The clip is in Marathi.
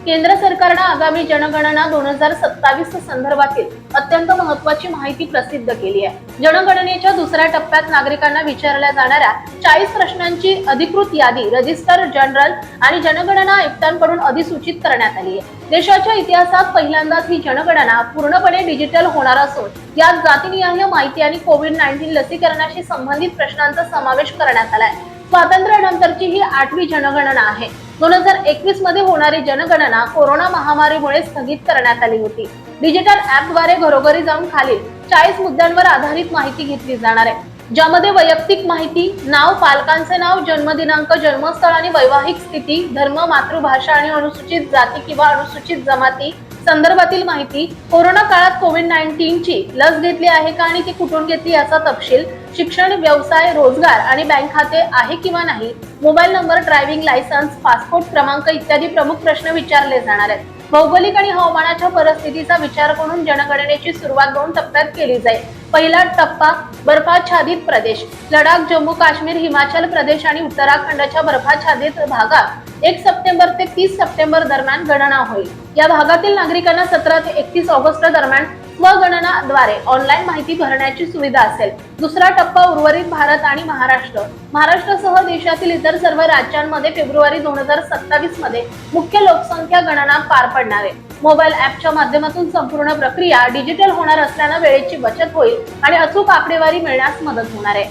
केंद्र सरकारने आगामी जनगणना 2027 संदर्भातील अत्यंत महत्त्वाची माहिती प्रसिद्ध केली आहे। जनगणनेच्या दुसऱ्या टप्प्यात नागरिकांना विचारल्या जाणाऱ्या 40 प्रश्नांची अधिकृत यादी रजिस्टर जनरल आणि जनगणना आयुक्तांकडून अधिसूचित करण्यात आली आहे। देशाच्या इतिहासात पहिल्यांदाच ही जनगणना पूर्णपणे डिजिटल होणार असून यात जातीनिहाय माहिती आणि कोविड-19 लसीकरणाशी संबंधित प्रश्नांचा समावेश करण्यात आलाय। स्वातंत्र्यानंतरची ही 8वी जनगणना आहे। 2021 मध्ये होणारी जनगणना कोरोना महामारीमुळे स्थगित करण्यात आली होती। डिजिटल ॲपद्वारे घरोघरी जाऊन खालील 40 मुद्द्यांवर आधारित माहिती घेतली जाणार आहे, ज्यामध्ये वैयक्तिक माहिती, नाव, पालकांचे नाव, जन्मदिनांक, जन्मस्थळ आणि वैवाहिक स्थिती, धर्म, मातृभाषा आणि अनुसूचित जाती किंवा अनुसूचित जमाती संदर्भातील माहिती, कोरोना काळात कोविड-19 ची लस घेतली आहे का आणि ती कुठून घेतली याचा तपशील, शिक्षण, व्यवसाय, रोजगार आणि बँक खाते आहे किंवा नाही, mobile number, driving licence, passport क्रमांक इत्यादी प्रमुख प्रश्न विचारले जाणार आहेत। भौगोलिक आणि हवामानाच्या परिस्थितीचा विचार करून जनगणनेची सुरुवात 2 टप्प्यात केली जाईल। पहिला टप्पा बर्फाच्छादित प्रदेश, लडाख, जम्मू काश्मीर, हिमाचल प्रदेश आणि उत्तराखंडच्या बर्फाच्छादित भागात 1 सप्टेंबर ते 30 सप्टेंबर दरम्यान गणना होईल। या भागातील नागरिकांना 17 ते 31 ऑगस्ट दरम्यान स्वगणनाद्वारे ऑनलाईन माहिती भरण्याची सुविधा असेल। दुसरा टप्पा उर्वरित भारत आणि महाराष्ट्रासह देशातील इतर सर्व राज्यांमध्ये फेब्रुवारी 2027 मध्ये मुख्य लोकसंख्या गणना पार पडणार आहे। मोबाईल ॲपच्या माध्यमातून संपूर्ण प्रक्रिया डिजिटल होणार असल्याने वेळेची बचत होईल आणि अचूक आकडेवारी मिळण्यास मदत होणार आहे।